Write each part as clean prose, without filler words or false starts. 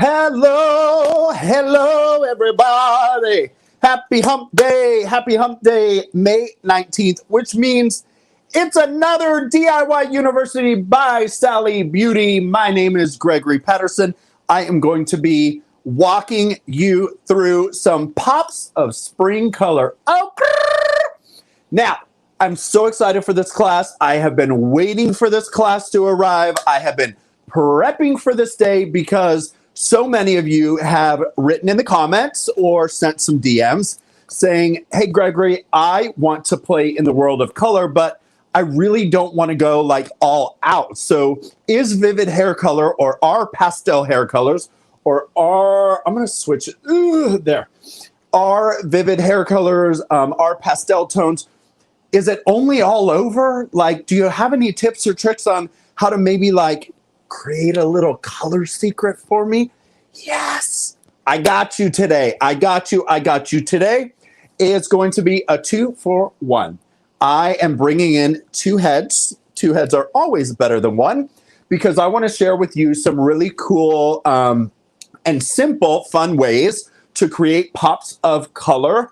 Hello, everybody. Happy hump day, May 19th, which means it's another DIY University by Sally Beauty. My name is Gregory Patterson. I am going to be walking you through some pops of spring color. Now, I'm so excited for this class. I have been waiting for this class to arrive. I have been prepping for this day because so many of you have written in the comments or sent some DMs saying, hey, Gregory, I want to play in the world of color, but I really don't want to go like all out. So is vivid hair color or are pastel hair colors or are, I'm going to switch it, there. Are vivid hair colors, are pastel tones, is it only all over? Like, do you have any tips or tricks on how to maybe like create a little color secret for me? Yes, I got you today. I got you today. It's going to be a 2-for-1. I am bringing in two heads. Two heads are always better than one because I want to share with you some really cool and simple, fun ways to create pops of color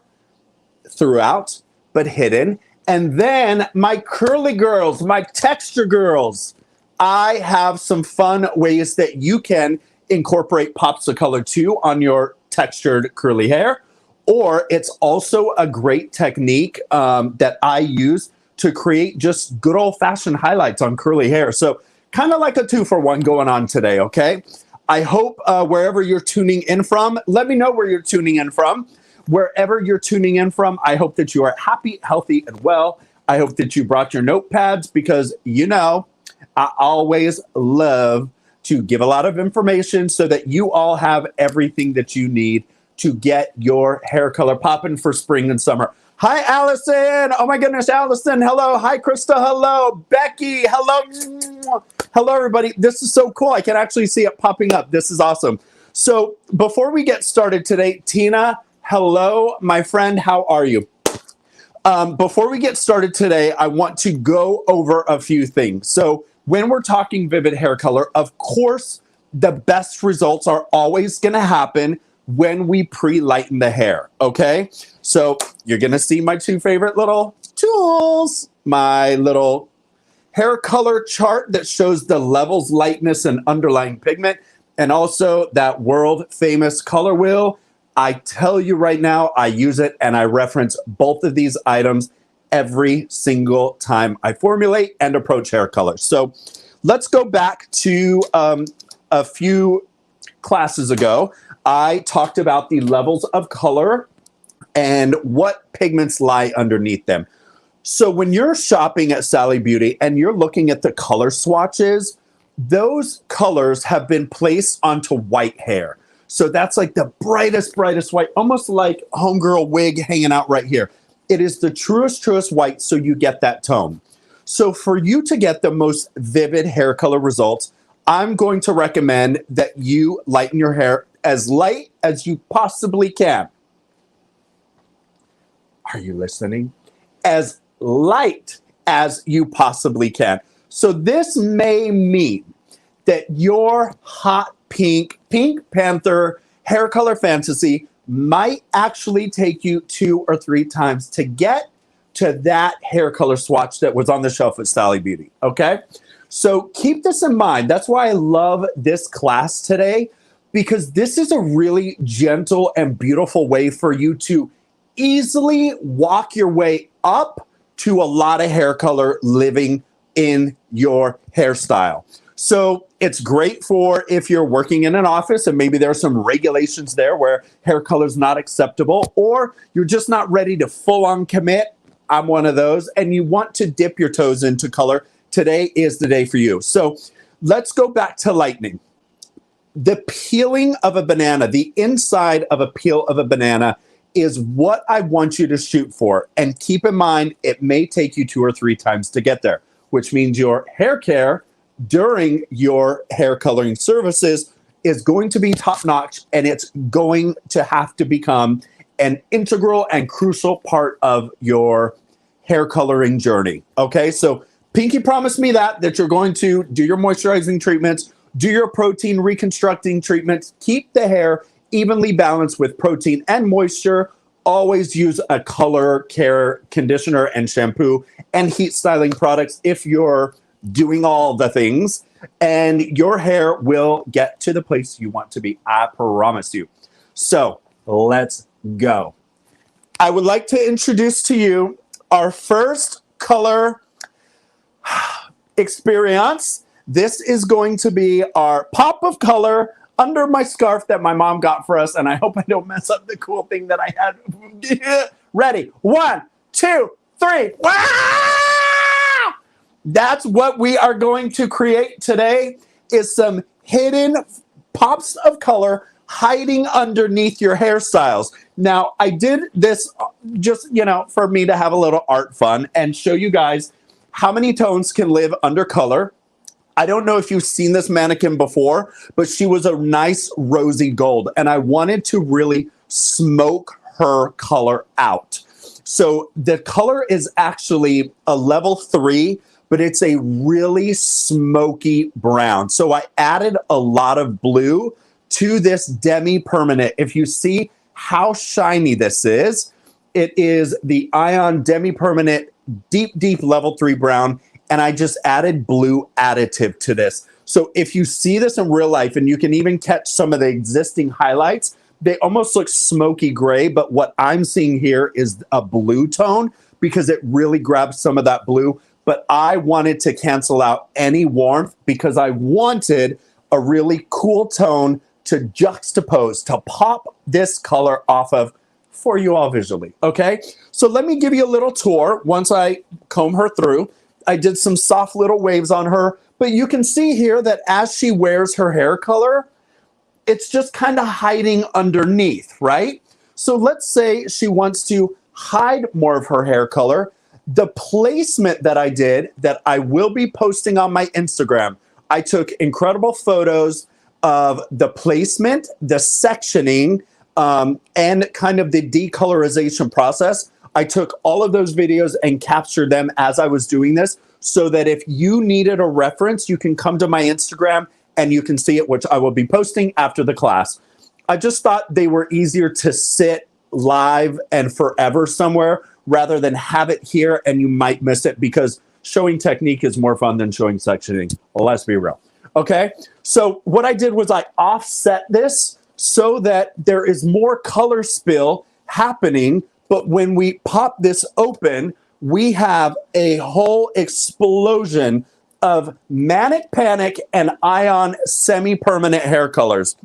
throughout, but hidden. And then my curly girls, my texture girls, I have some fun ways that you can incorporate pops of color too on your textured curly hair. Or it's also a great technique that I use to create just good old-fashioned highlights on curly hair. So kind of like a 2-for-1 going on today, okay? I hope wherever you're tuning in from, let me know where you're tuning in from. Wherever you're tuning in from, I hope that you are happy, healthy, and well. I hope that you brought your notepads because, you know, I always love to give a lot of information so that you all have everything that you need to get your hair color popping for spring and summer. Hi, Allison. Oh, my goodness, Allison. Hello. Hi, Krista. Hello. Becky. Hello. Hello, everybody. This is so cool. I can actually see it popping up. This is awesome. So before we get started today, Tina, hello, my friend. How are you? Before we get started today, I want to go over a few things. So when we're talking vivid hair color, of course, the best results are always going to happen when we pre-lighten the hair, okay? So you're going to see my two favorite little tools, my little hair color chart that shows the levels, lightness, and underlying pigment, and also that world famous color wheel. I tell you right now, I use it and I reference both of these items every single time I formulate and approach hair color. So let's go back to a few classes ago. I talked about the levels of color and what pigments lie underneath them. So when you're shopping at Sally Beauty and you're looking at the color swatches, those colors have been placed onto white hair. So that's like the brightest white, almost like homegirl wig hanging out right here. It is the truest white, so you get that tone. So for you to get the most vivid hair color results, I'm going to recommend that you lighten your hair as light as you possibly can. Are you listening? As light as you possibly can. So this may mean that your hot Pink Panther hair color fantasy might actually take you 2 or 3 times to get to that hair color swatch that was on the shelf at Sally Beauty, okay? So keep this in mind. That's why I love this class today, because this is a really gentle and beautiful way for you to easily walk your way up to a lot of hair color living in your hairstyle. So it's great for if you're working in an office and maybe there are some regulations there where hair color is not acceptable, or you're just not ready to full on commit. I'm one of those, and you want to dip your toes into color. Today is the day for you. So let's go back to lightning. The peeling of a banana, the inside of a peel of a banana is what I want you to shoot for. And keep in mind, it may take you 2 or 3 times to get there, which means your hair care during your hair coloring services is going to be top-notch, and it's going to have to become an integral and crucial part of your hair coloring journey. Okay, so Pinky promised me that you're going to do your moisturizing treatments, Do your protein reconstructing treatments. Keep the hair evenly balanced with protein and moisture. Always use a color care conditioner and shampoo and heat styling products if you're doing all the things, and your hair will get to the place you want to be. I promise you. So let's go. I would like to introduce to you our first color experience. This is going to be our pop of color under my scarf that my mom got for us, and I hope I don't mess up the cool thing that I had. Ready? 1, 2, 3. Wow! That's what we are going to create today, is some hidden pops of color hiding underneath your hairstyles. Now, I did this just, for me to have a little art fun and show you guys how many tones can live under color. I don't know if you've seen this mannequin before, but she was a nice rosy gold, and I wanted to really smoke her color out. So the color is actually a level 3, but it's a really smoky brown. So I added a lot of blue to this demi-permanent. If you see how shiny this is, it is the Ion Demi-Permanent Deep Level 3 Brown, and I just added blue additive to this. So if you see this in real life, and you can even catch some of the existing highlights, they almost look smoky gray, but what I'm seeing here is a blue tone because it really grabs some of that blue. But I wanted to cancel out any warmth because I wanted a really cool tone to juxtapose, to pop this color off of for you all visually, okay? So let me give you a little tour once I comb her through. I did some soft little waves on her, but you can see here that as she wears her hair color, it's just kind of hiding underneath, right? So let's say she wants to hide more of her hair color. The placement that I did, that I will be posting on my Instagram, I took incredible photos of the placement, the sectioning, and kind of the decolorization process. I took all of those videos and captured them as I was doing this, so that if you needed a reference, you can come to my Instagram and you can see it, which I will be posting after the class. I just thought they were easier to sit live and forever somewhere rather than have it here and you might miss it, because showing technique is more fun than showing sectioning. Well, let's be real. Okay, so what I did was I offset this so that there is more color spill happening. But when we pop this open, we have a whole explosion of Manic, Panic, and Ion semi-permanent hair colors.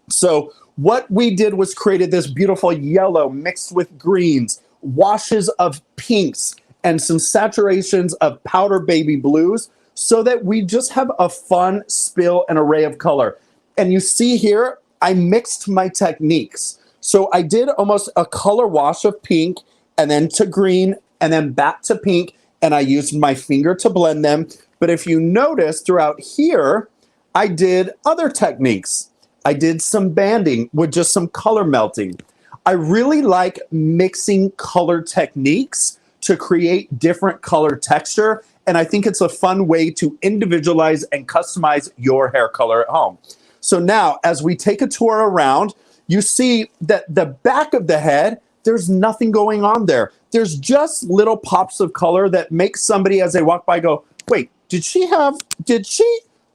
So what we did was created this beautiful yellow mixed with greens, washes of pinks, and some saturations of powder baby blues, so that we just have a fun spill and array of color. And you see here, I mixed my techniques. So I did almost a color wash of pink, and then to green, and then back to pink, and I used my finger to blend them. But if you notice throughout here, I did other techniques. I did some banding with just some color melting. I really like mixing color techniques to create different color texture, and I think it's a fun way to individualize and customize your hair color at home. So now, as we take a tour around, you see that the back of the head, there's nothing going on there. There's just little pops of color that make somebody, as they walk by, go, wait,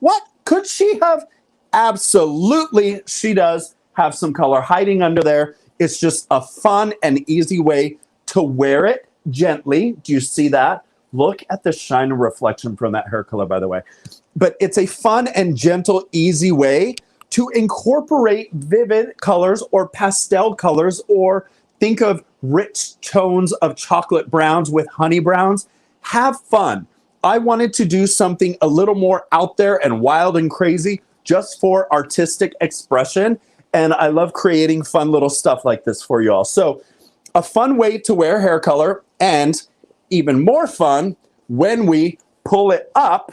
what? Could she have? Absolutely, she does have some color hiding under there. It's just a fun and easy way to wear it gently. Do you see that? Look at the shine and reflection from that hair color, by the way. But it's a fun and gentle, easy way to incorporate vivid colors or pastel colors, or think of rich tones of chocolate browns with honey browns. Have fun. I wanted to do something a little more out there and wild and crazy just for artistic expression. And I love creating fun little stuff like this for you all. So a fun way to wear hair color, and even more fun when we pull it up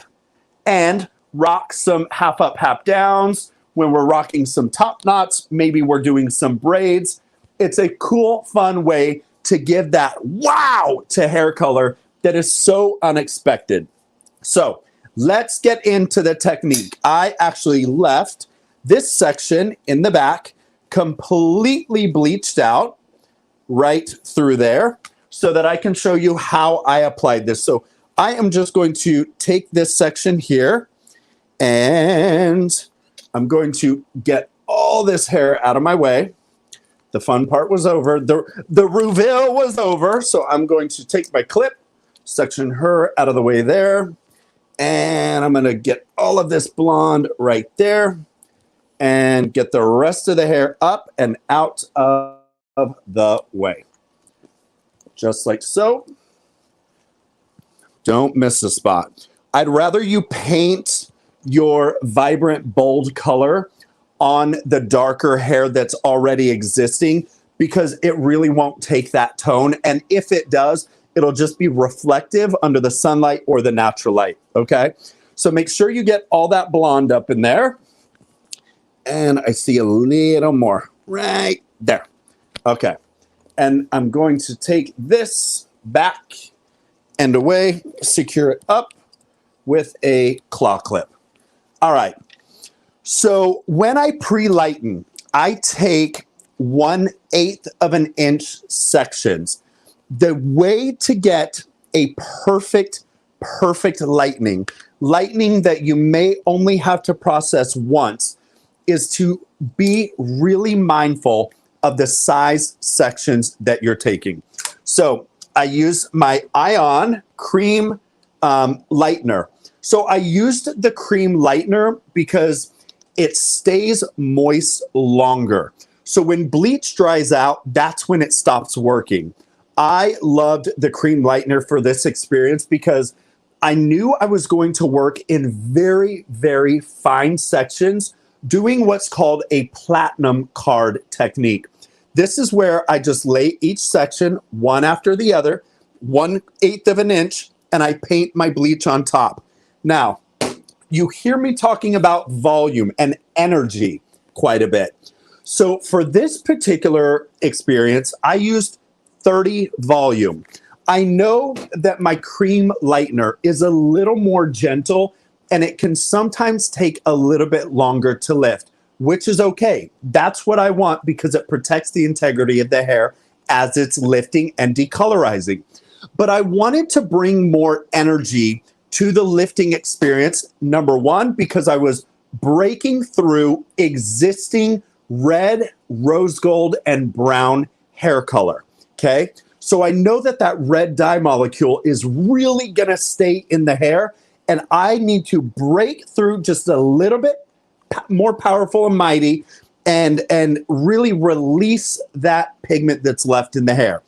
and rock some half up, half downs, when we're rocking some top knots, maybe we're doing some braids. It's a cool, fun way to give that wow to hair color that is so unexpected. So let's get into the technique. I actually left this section in the back completely bleached out right through there so that I can show you how I applied this. So I am just going to take this section here and I'm going to get all this hair out of my way. The fun part was over. The reveal was over. So I'm going to take my clip, section her out of the way there. And I'm going to get all of this blonde right there and get the rest of the hair up and out of the way. Just like so. Don't miss a spot. I'd rather you paint your vibrant, bold color on the darker hair that's already existing because it really won't take that tone. And if it does, it'll just be reflective under the sunlight or the natural light, okay? So make sure you get all that blonde up in there. And I see a little more right there. Okay. And I'm going to take this back and away, secure it up with a claw clip. All right. So when I pre-lighten, I take 1/8 of an inch sections. The way to get a perfect lightening that you may only have to process once is to be really mindful of the size sections that you're taking. So I use my Ion Creme Lightener. So I used the Creme Lightener because it stays moist longer. So when bleach dries out, that's when it stops working. I loved the Creme Lightener for this experience because I knew I was going to work in very, very fine sections doing what's called a platinum card technique. This is where I just lay each section one after the other, 1/8 of an inch, and I paint my bleach on top. Now, you hear me talking about volume and energy quite a bit. So for this particular experience, I used 30 volume. I know that my Creme Lightener is a little more gentle and it can sometimes take a little bit longer to lift, which is okay. That's what I want because it protects the integrity of the hair as it's lifting and decolorizing. But I wanted to bring more energy to the lifting experience. Number one, because I was breaking through existing red, rose gold, and brown hair color, okay? So I know that that red dye molecule is really gonna stay in the hair, and I need to break through just a little bit more powerful and mighty and really release that pigment that's left in the hair.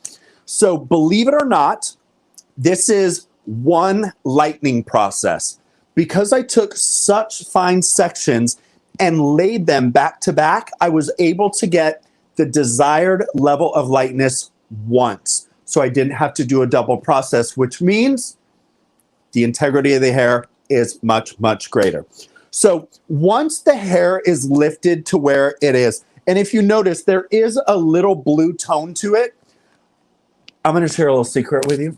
So believe it or not, this is one lightening process. Because I took such fine sections and laid them back to back, I was able to get the desired level of lightness once. So I didn't have to do a double process, which means the integrity of the hair is much, much greater. So once the hair is lifted to where it is, and if you notice, there is a little blue tone to it. I'm going to share a little secret with you.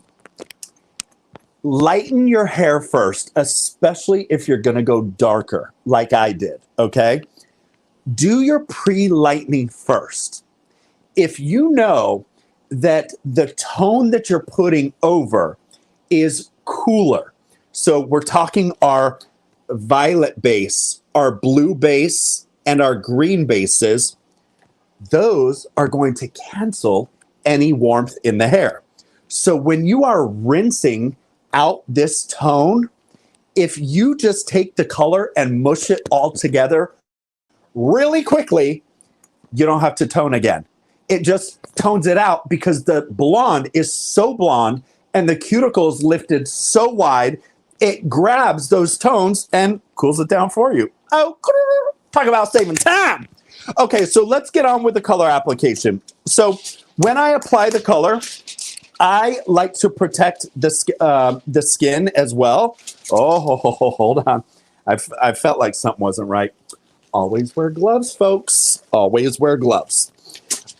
Lighten your hair first, especially if you're going to go darker like I did, okay? Do your pre-lightening first. If you know that the tone that you're putting over is cooler, so we're talking our violet base, our blue base, and our green bases, those are going to cancel any warmth in the hair. So when you are rinsing out this tone, if you just take the color and mush it all together really quickly, you don't have to tone again. It just tones it out because the blonde is so blonde and the cuticles lifted so wide, it grabs those tones and cools it down for you. Oh, talk about saving time. Okay, so let's get on with the color application. So when I apply the color, I like to protect the skin as well. Oh, hold on. I felt like something wasn't right. Always wear gloves, folks. Always wear gloves.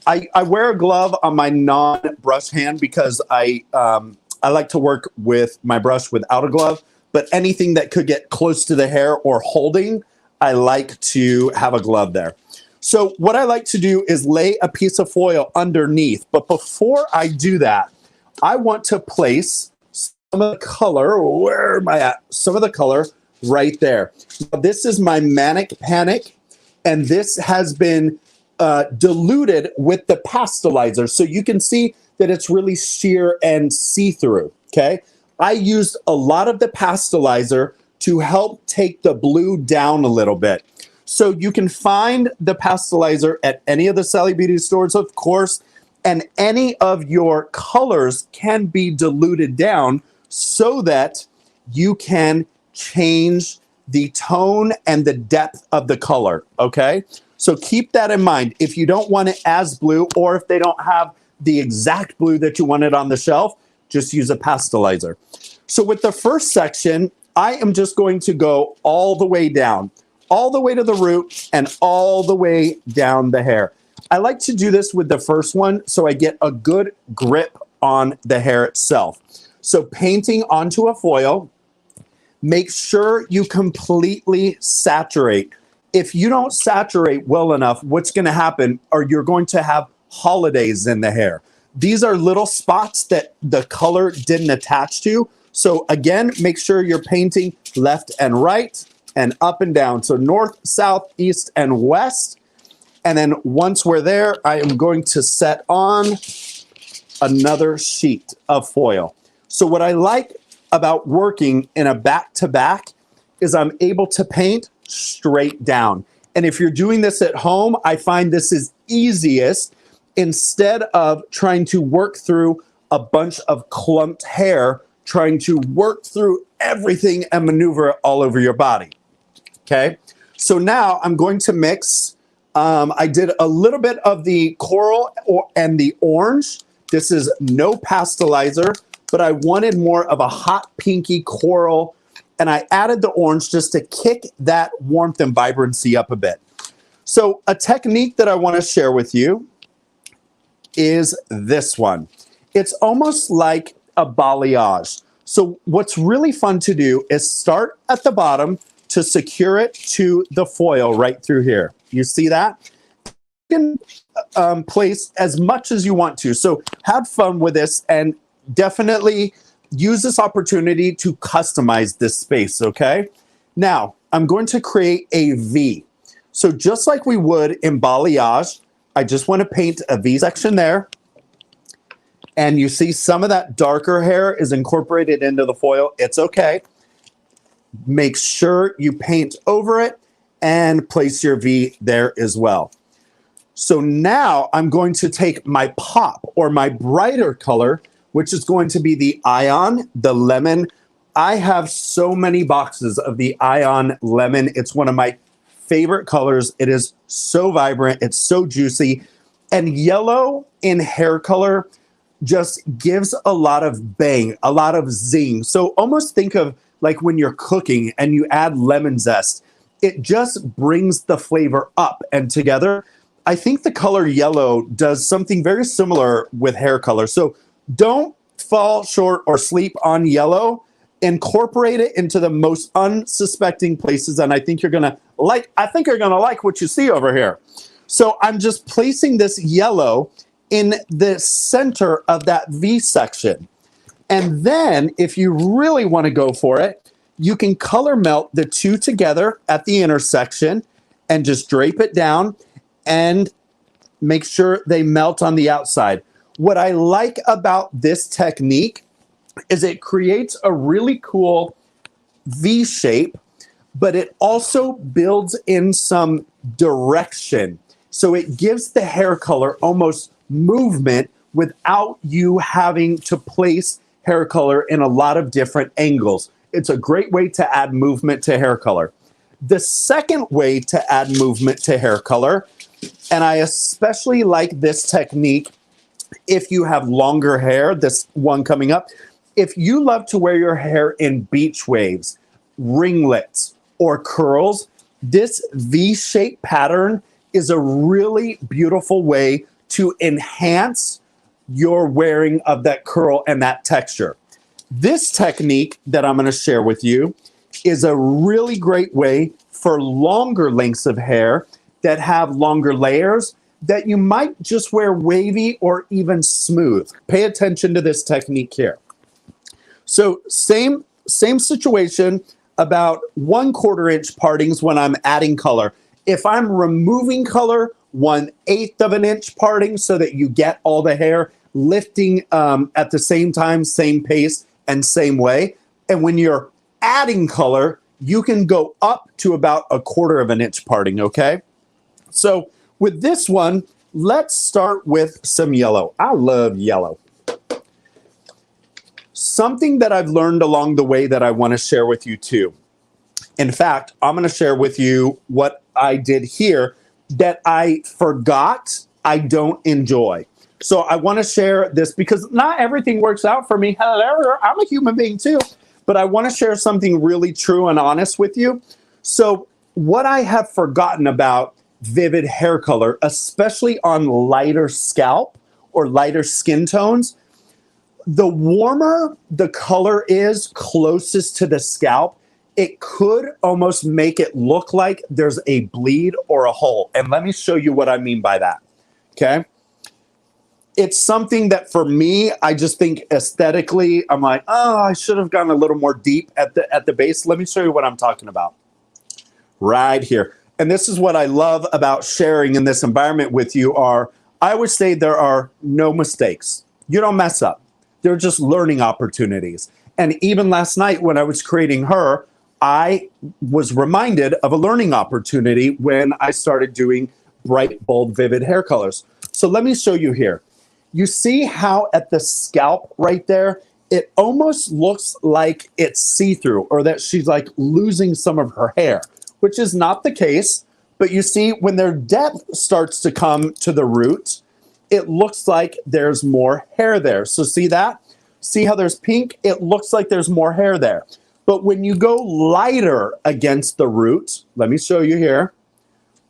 I wear a glove on my non-brush hand because I like to work with my brush without a glove but anything that could get close to the hair or holding, I like to have a glove there. So what I like to do is lay a piece of foil underneath. But before I do that, I want to place some of the color, where am I at? Some of the color right there. Now, this is my Manic Panic, and this has been diluted with the Pastel-izer. So you can see that it's really sheer and see-through, okay? I used a lot of the Pastel-izer to help take the blue down a little bit. So you can find the Pastel-izer at any of the Sally Beauty stores, of course, and any of your colors can be diluted down so that you can change the tone and the depth of the color, okay? So keep that in mind. If you don't want it as blue, or if they don't have the exact blue that you wanted on the shelf, just use a Pastel-izer. So with the first section, I am just going to go all the way down, all the way to the root and all the way down the hair. I like to do this with the first one so I get a good grip on the hair itself. So painting onto a foil, make sure you completely saturate. If you don't saturate well enough, what's going to happen are you're going to have holidays in the hair. These are little spots that the color didn't attach to. So again, make sure you're painting left and right and up and down. So north, south, east, and west. And then once we're there, I am going to set on another sheet of foil. So what I like about working in a back-to-back is I'm able to paint straight down. And if you're doing this at home, I find this is easiest instead of trying to work through a bunch of clumped hair, trying to work through everything and maneuver it all over your body. Okay, so now I'm going to mix. I did a little bit of the coral and the orange. This is no Pastel-izer, but I wanted more of a hot pinky coral, and I added the orange just to kick that warmth and vibrancy up a bit. So a technique that I want to share with you is this one. It's almost like a balayage. So what's really fun to do is start at the bottom to secure it to the foil right through here. You see that? You can place as much as you want to. So have fun with this and definitely use this opportunity to customize this space, okay? Now, I'm going to create a V. So just like we would in balayage, I just want to paint a V section there. And you see some of that darker hair is incorporated into the foil. It's okay. Make sure you paint over it and place your V there as well. So now I'm going to take my pop or my brighter color, which is going to be the Ion, the lemon. I have so many boxes of the Ion lemon. It's one of my favorite colors. It is so vibrant. It's so juicy. And yellow in hair color just gives a lot of bang, a lot of zing. So almost think of like when you're cooking and you add lemon zest, it just brings the flavor up and together. I think the color yellow does something very similar with hair color. So don't fall short or sleep on yellow. Incorporate it into the most unsuspecting places, and I think you're gonna like what you see over here. So I'm just placing this yellow in the center of that V section. And then if you really want to go for it, you can color melt the two together at the intersection and just drape it down and make sure they melt on the outside. What I like about this technique is it creates a really cool V shape, but it also builds in some direction. So it gives the hair color almost movement without you having to place hair color in a lot of different angles. It's a great way to add movement to hair color. The second way to add movement to hair color, and I especially like this technique if you have longer hair, this one coming up, if you love to wear your hair in beach waves, ringlets, or curls, this V-shaped pattern is a really beautiful way to enhance your wearing of that curl and that texture. This technique that I'm going to share with you is a really great way for longer lengths of hair that have longer layers that you might just wear wavy or even smooth. Pay attention to this technique here. So same situation, about 1/4 inch partings when I'm adding color. If I'm removing color, 1/8 of an inch parting so that you get all the hair lifting at the same time, same pace, and same way. And when you're adding color, you can go up to about 1/4 of an inch parting, okay? So with this one, let's start with some yellow. I love yellow. Something that I've learned along the way that I want to share with you too. In fact, I'm going to share with you what I did here that I forgot I don't enjoy. So I want to share this because not everything works out for me. Hello, I'm a human being too. But I want to share something really true and honest with you. So what I have forgotten about vivid hair color, especially on lighter scalp or lighter skin tones, the warmer the color is closest to the scalp, it could almost make it look like there's a bleed or a hole. And let me show you what I mean by that, okay? It's something that for me, I just think aesthetically, I'm like, oh, I should have gone a little more deep at the base. Let me show you what I'm talking about right here. And this is what I love about sharing in this environment with you are, I would say there are no mistakes. You don't mess up. They're just learning opportunities. And even last night when I was creating her, I was reminded of a learning opportunity when I started doing bright, bold, vivid hair colors. So let me show you here. You see how at the scalp right there, it almost looks like it's see-through or that she's like losing some of her hair, which is not the case. But you see when their depth starts to come to the root, it looks like there's more hair there. So see that? See how there's pink? It looks like there's more hair there. But when you go lighter against the root, let me show you here.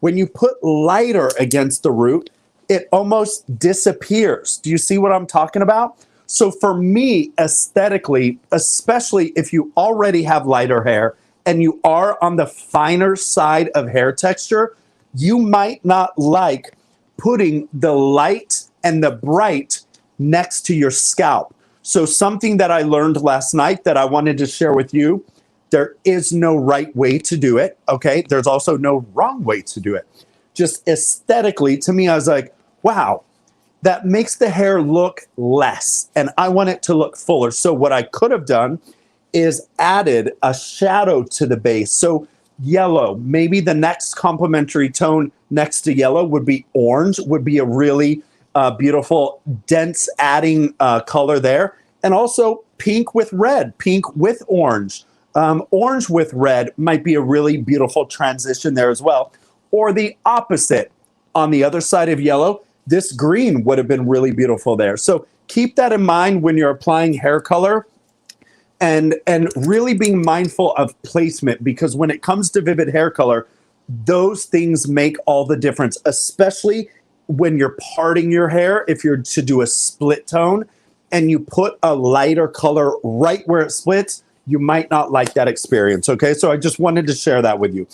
When you put lighter against the root, it almost disappears. Do you see what I'm talking about? So for me, aesthetically, especially if you already have lighter hair and you are on the finer side of hair texture, you might not like putting the light and the bright next to your scalp. So something that I learned last night that I wanted to share with you, there is no right way to do it, okay? There's also no wrong way to do it. Just aesthetically, to me, I was like, wow, that makes the hair look less, and I want it to look fuller. So what I could have done is added a shadow to the base. So yellow, maybe the next complementary tone next to yellow would be orange, would be a really beautiful, dense adding color there. And also pink with red, pink with orange. Orange with red might be a really beautiful transition there as well. Or the opposite, on the other side of yellow, this green would have been really beautiful there. So keep that in mind when you're applying hair color and really being mindful of placement, because when it comes to vivid hair color, those things make all the difference, especially when you're parting your hair. If you're to do a split tone and you put a lighter color right where it splits, you might not like that experience, okay? So I just wanted to share that with you.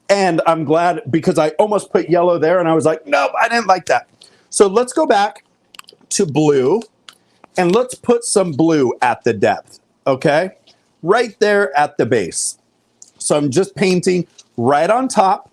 And I'm glad, because I almost put yellow there and I was like, nope, I didn't like that. So let's go back to blue and let's put some blue at the depth, okay? Right there at the base. So I'm just painting right on top,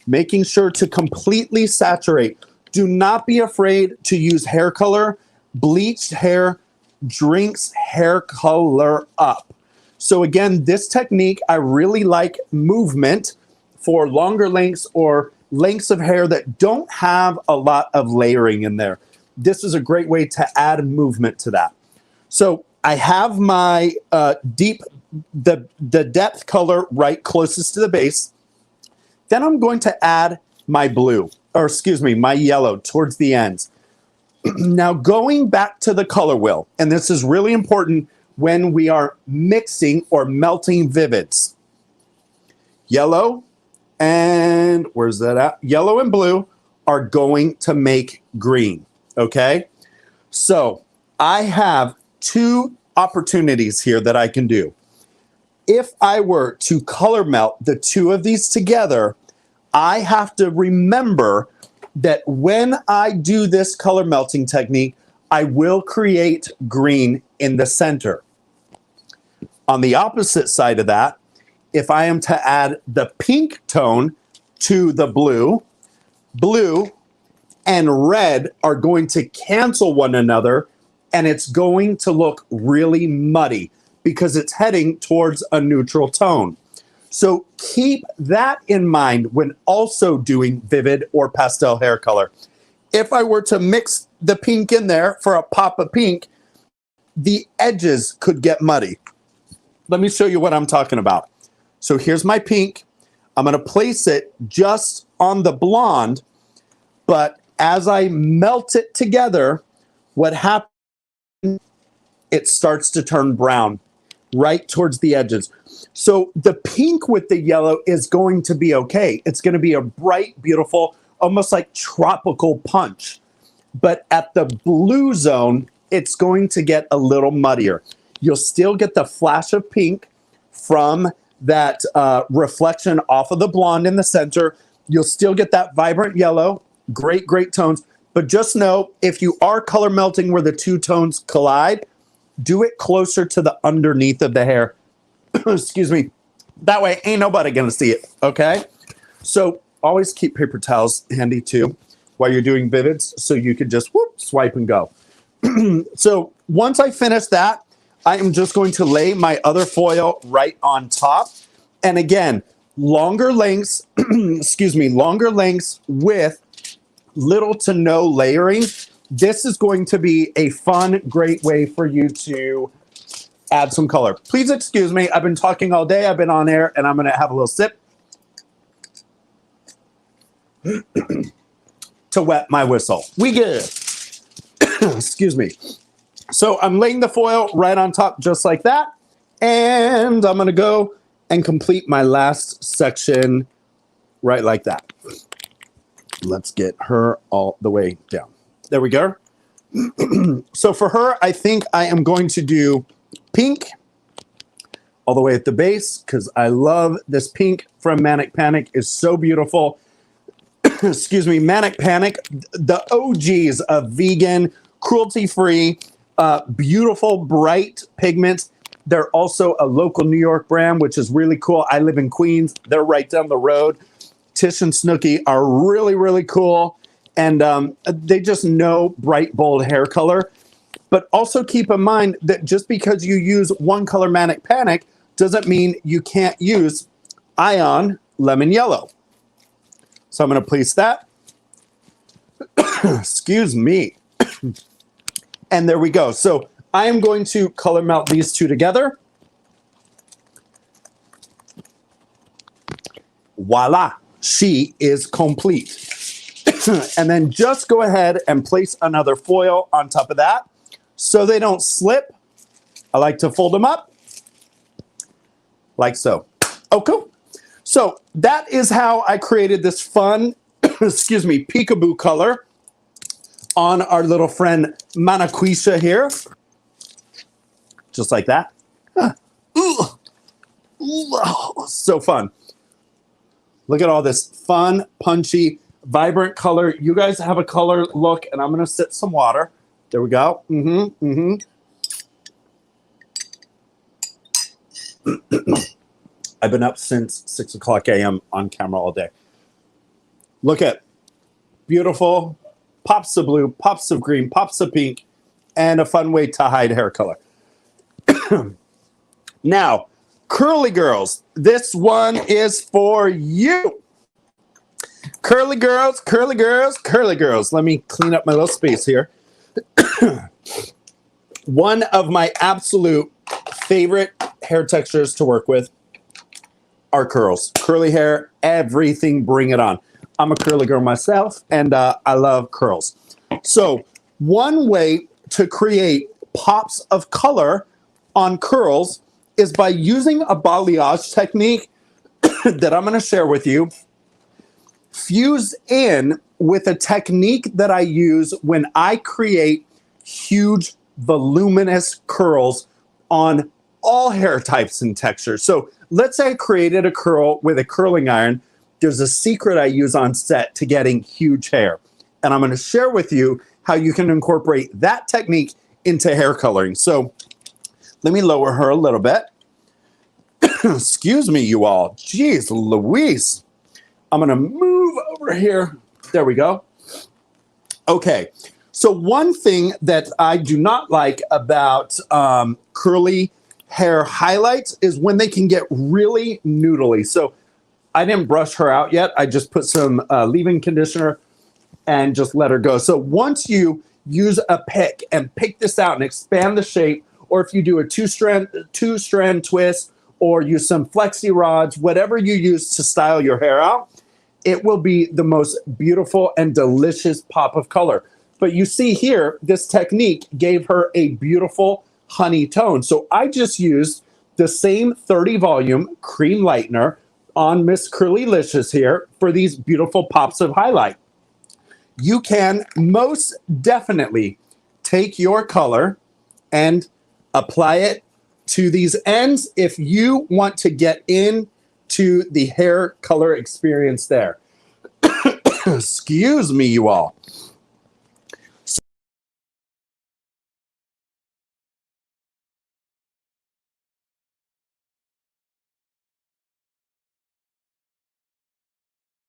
making sure to completely saturate. Do not be afraid to use hair color. Bleached hair drinks hair color up. So again, this technique, I really like movement for longer lengths or lengths of hair that don't have a lot of layering in there. This is a great way to add movement to that. So I have my the depth color right closest to the base. Then I'm going to add my blue, or excuse me, my yellow towards the ends. Now going back to the color wheel, and this is really important when we are mixing or melting vivids. Yellow and, where's that at? Yellow and blue are going to make green, okay? So I have two opportunities here that I can do. If I were to color melt the two of these together, I have to remember that when I do this color melting technique, I will create green in the center. On the opposite side of that, if I am to add the pink tone to the blue, blue and red are going to cancel one another, and it's going to look really muddy because it's heading towards a neutral tone. So keep that in mind when also doing vivid or pastel hair color. If I were to mix the pink in there for a pop of pink, the edges could get muddy. Let me show you what I'm talking about. So here's my pink. I'm going to place it just on the blonde, but as I melt it together, what happens, it starts to turn brown right towards the edges. So the pink with the yellow is going to be okay. It's going to be a bright, beautiful, almost like tropical punch. But at the blue zone, it's going to get a little muddier. You'll still get the flash of pink from that reflection off of the blonde in the center. You'll still get that vibrant yellow, great, great tones. But just know, if you are color melting where the two tones collide, do it closer to the underneath of the hair. Excuse me. That way, ain't nobody gonna see it, okay? So always keep paper towels handy too while you're doing vivids, so you can just whoop, swipe and go. So once I finish that, I am just going to lay my other foil right on top. And again, longer lengths, excuse me, longer lengths with little to no layering. This is going to be a fun, great way for you to add some color. Please excuse me. I've been talking all day. I've been on air, and I'm going to have a little sip to wet my whistle. We good. Excuse me. So I'm laying the foil right on top just like that. And I'm going to go and complete my last section right like that. Let's get her all the way down. There we go. So for her, I think I am going to do pink all the way at the base because I love this pink from Manic Panic. Is so beautiful. Excuse me, Manic Panic, the OGs of vegan, cruelty-free, beautiful, bright pigments. They're also a local New York brand, which is really cool. I live in Queens. They're right down the road. Tish and Snooki are really, really cool. And they just know bright, bold hair color. But also keep in mind that just because you use one color Manic Panic doesn't mean you can't use Ion Lemon Yellow. So I'm going to place that. Excuse me. And there we go. So I am going to color melt these two together. Voila. She is complete. And then just go ahead and place another foil on top of that so they don't slip. I like to fold them up like so. Oh, cool. So that is how I created this fun, excuse me, peekaboo color on our little friend Manaquisha here. Just like that. Ooh. Ooh, so fun. Look at all this fun, punchy, vibrant color. You guys have a color look, and I'm going to sit some water. There we go. I've been up since 6 o'clock a.m. on camera all day. Look at beautiful pops of blue, pops of green, pops of pink, and a fun way to hide hair color. Now, curly girls, this one is for you. Curly girls, curly girls, curly girls. Let me clean up my little space here. One of my absolute favorite hair textures to work with are curls. Curly hair, everything, bring it on. I'm a curly girl myself, and I love curls. So one way to create pops of color on curls is by using a balayage technique that I'm going to share with you, fused in with a technique that I use when I create huge, voluminous curls on all hair types and textures. So let's say I created a curl with a curling iron. There's a secret I use on set to getting huge hair. And I'm going to share with you how you can incorporate that technique into hair coloring. So let me lower her a little bit. Excuse me, you all. Jeez Louise. I'm going to move over here. There we go. Okay. So one thing that I do not like about curly hair highlights is when they can get really noodly. So I didn't brush her out yet. I just put some leave-in conditioner and just let her go. So once you use a pick and pick this out and expand the shape, or if you do a two-strand twist or use some flexi rods, whatever you use to style your hair out, it will be the most beautiful and delicious pop of color. But you see here, this technique gave her a beautiful honey tone. So I just used the same 30 volume cream lightener on Miss Curlylicious here for these beautiful pops of highlight. You can most definitely take your color and apply it to these ends if you want to get into the hair color experience there. Excuse me, you all.